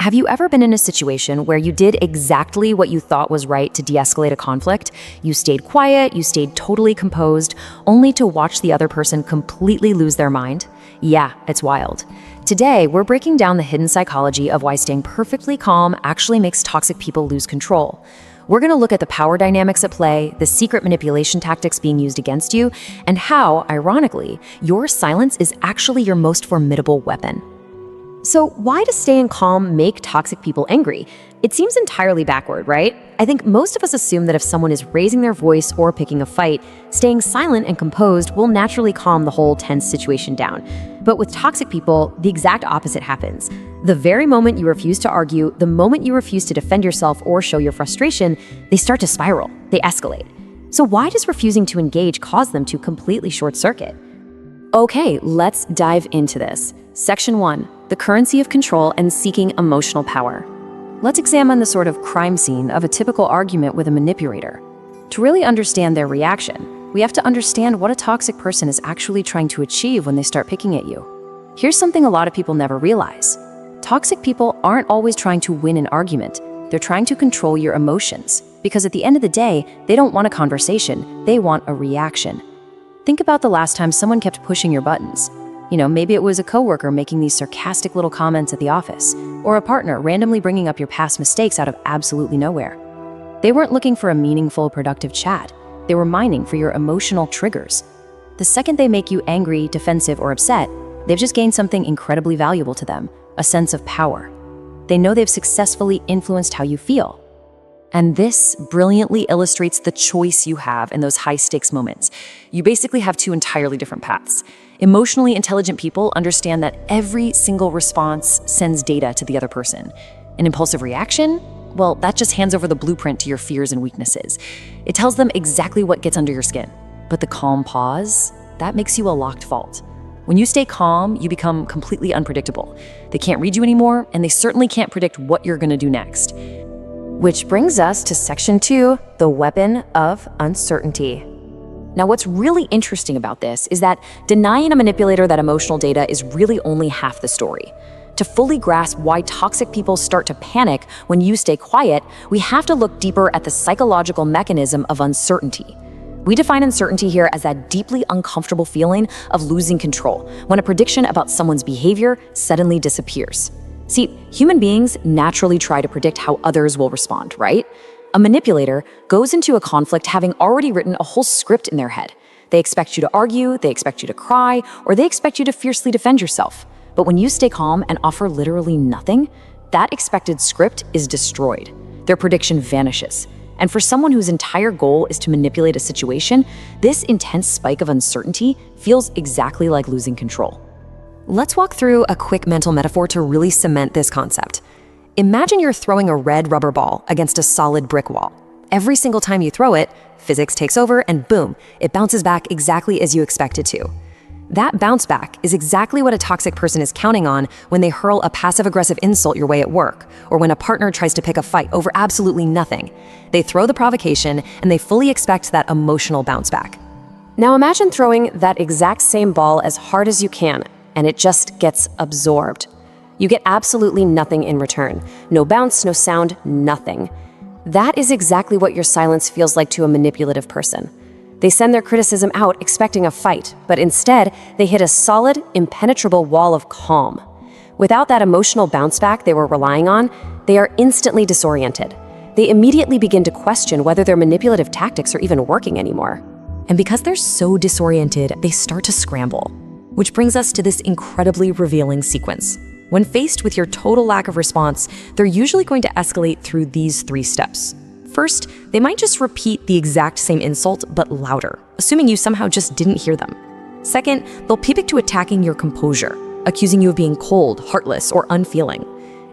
Have you ever been in a situation where you did exactly what you thought was right to de-escalate a conflict? You stayed quiet, you stayed totally composed, only to watch the other person completely lose their mind? Yeah, it's wild. Today, we're breaking down the hidden psychology of why staying perfectly calm actually makes toxic people lose control. We're going to look at the power dynamics at play, the secret manipulation tactics being used against you, and how, ironically, your silence is actually your most formidable weapon. So why does staying calm make toxic people angry? It seems entirely backward, right? I think most of us assume that if someone is raising their voice or picking a fight, staying silent and composed will naturally calm the whole tense situation down. But with toxic people, the exact opposite happens. The very moment you refuse to argue, the moment you refuse to defend yourself or show your frustration, they start to spiral, they escalate. So why does refusing to engage cause them to completely short circuit? Okay, let's dive into this. Section 1, the currency of control and seeking emotional power. Let's examine the sort of crime scene of a typical argument with a manipulator. To really understand their reaction, we have to understand what a toxic person is actually trying to achieve when they start picking at you. Here's something a lot of people never realize. Toxic people aren't always trying to win an argument. They're trying to control your emotions, because at the end of the day, they don't want a conversation, they want a reaction. Think about the last time someone kept pushing your buttons. Maybe it was a coworker making these sarcastic little comments at the office, or a partner randomly bringing up your past mistakes out of absolutely nowhere. They weren't looking for a meaningful, productive chat. They were mining for your emotional triggers. The second they make you angry, defensive, or upset, they've just gained something incredibly valuable to them, a sense of power. They know they've successfully influenced how you feel. And this brilliantly illustrates the choice you have in those high-stakes moments. You basically have two entirely different paths. Emotionally intelligent people understand that every single response sends data to the other person. An impulsive reaction? Well, that just hands over the blueprint to your fears and weaknesses. It tells them exactly what gets under your skin. But the calm pause, that makes you a locked vault. When you stay calm, you become completely unpredictable. They can't read you anymore, and they certainly can't predict what you're going to do next. Which brings us to Section 2, the weapon of uncertainty. Now, what's really interesting about this is that denying a manipulator that emotional data is really only half the story. To fully grasp why toxic people start to panic when you stay quiet, we have to look deeper at the psychological mechanism of uncertainty. We define uncertainty here as that deeply uncomfortable feeling of losing control, when a prediction about someone's behavior suddenly disappears. See, human beings naturally try to predict how others will respond, right? A manipulator goes into a conflict having already written a whole script in their head. They expect you to argue, they expect you to cry, or they expect you to fiercely defend yourself. But when you stay calm and offer literally nothing, that expected script is destroyed. Their prediction vanishes. And for someone whose entire goal is to manipulate a situation, this intense spike of uncertainty feels exactly like losing control. Let's walk through a quick mental metaphor to really cement this concept. Imagine you're throwing a red rubber ball against a solid brick wall. Every single time you throw it, physics takes over and boom, it bounces back exactly as you expect it to. That bounce back is exactly what a toxic person is counting on when they hurl a passive-aggressive insult your way at work, or when a partner tries to pick a fight over absolutely nothing. They throw the provocation and they fully expect that emotional bounce back. Now imagine throwing that exact same ball as hard as you can, and it just gets absorbed. You get absolutely nothing in return. No bounce, no sound, nothing. That is exactly what your silence feels like to a manipulative person. They send their criticism out expecting a fight, but instead, they hit a solid, impenetrable wall of calm. Without that emotional bounce back they were relying on, they are instantly disoriented. They immediately begin to question whether their manipulative tactics are even working anymore. And because they're so disoriented, they start to scramble. Which brings us to this incredibly revealing sequence. When faced with your total lack of response, they're usually going to escalate through these 3 steps. First, they might just repeat the exact same insult, but louder, assuming you somehow just didn't hear them. Second, they'll pivot to attacking your composure, accusing you of being cold, heartless, or unfeeling.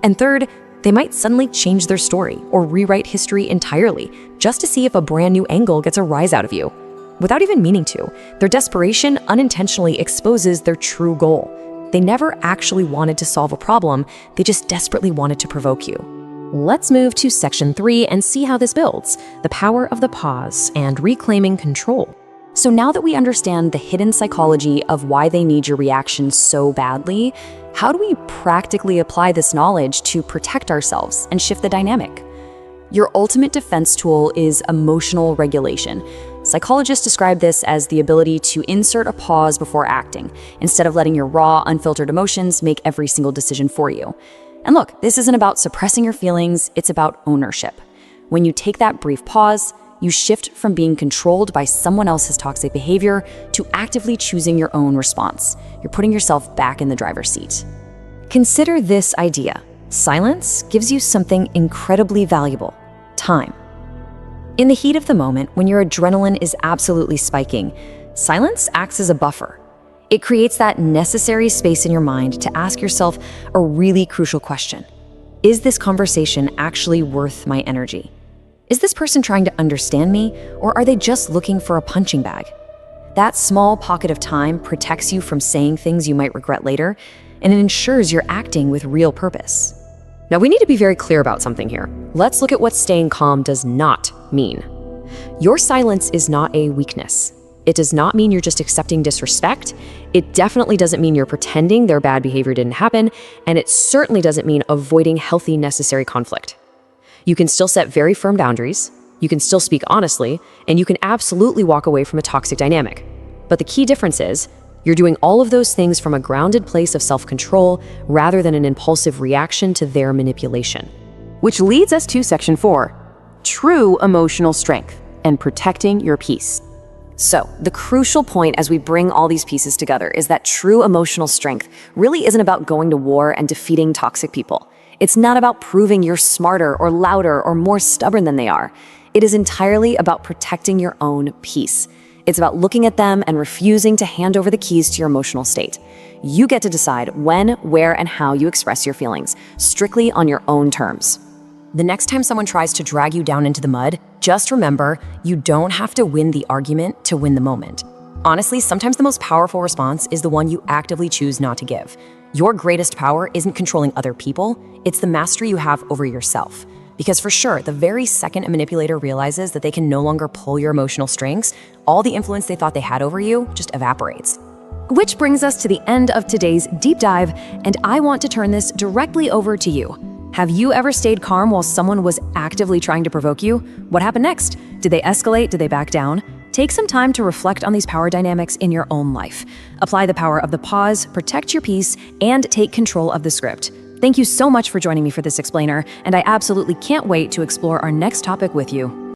And third, they might suddenly change their story or rewrite history entirely, just to see if a brand new angle gets a rise out of you. Without even meaning to, their desperation unintentionally exposes their true goal. They never actually wanted to solve a problem, they just desperately wanted to provoke you. Let's move to Section 3 and see how this builds, the power of the pause and reclaiming control. So now that we understand the hidden psychology of why they need your reaction so badly, how do we practically apply this knowledge to protect ourselves and shift the dynamic? Your ultimate defense tool is emotional regulation. Psychologists describe this as the ability to insert a pause before acting, instead of letting your raw, unfiltered emotions make every single decision for you. And look, this isn't about suppressing your feelings, it's about ownership. When you take that brief pause, you shift from being controlled by someone else's toxic behavior to actively choosing your own response. You're putting yourself back in the driver's seat. Consider this idea. Silence gives you something incredibly valuable: time. In the heat of the moment, when your adrenaline is absolutely spiking, silence acts as a buffer. It creates that necessary space in your mind to ask yourself a really crucial question. Is this conversation actually worth my energy? Is this person trying to understand me, or are they just looking for a punching bag? That small pocket of time protects you from saying things you might regret later, and it ensures you're acting with real purpose. Now, we need to be very clear about something here. Let's look at what staying calm does not mean. Your silence is not a weakness. It does not mean you're just accepting disrespect. It definitely doesn't mean you're pretending their bad behavior didn't happen, and it certainly doesn't mean avoiding healthy, necessary conflict. You can still set very firm boundaries, you can still speak honestly, and you can absolutely walk away from a toxic dynamic. But the key difference is, you're doing all of those things from a grounded place of self-control rather than an impulsive reaction to their manipulation. Which leads us to Section 4, true emotional strength and protecting your peace. So, the crucial point as we bring all these pieces together is that true emotional strength really isn't about going to war and defeating toxic people. It's not about proving you're smarter or louder or more stubborn than they are. It is entirely about protecting your own peace. It's about looking at them and refusing to hand over the keys to your emotional state. You get to decide when, where, and how you express your feelings, strictly on your own terms. The next time someone tries to drag you down into the mud, just remember, you don't have to win the argument to win the moment. Honestly, sometimes the most powerful response is the one you actively choose not to give. Your greatest power isn't controlling other people, it's the mastery you have over yourself. Because for sure, the very second a manipulator realizes that they can no longer pull your emotional strings, all the influence they thought they had over you just evaporates. Which brings us to the end of today's deep dive, and I want to turn this directly over to you. Have you ever stayed calm while someone was actively trying to provoke you? What happened next? Did they escalate? Did they back down? Take some time to reflect on these power dynamics in your own life. Apply the power of the pause, protect your peace, and take control of the script. Thank you so much for joining me for this explainer, and I absolutely can't wait to explore our next topic with you.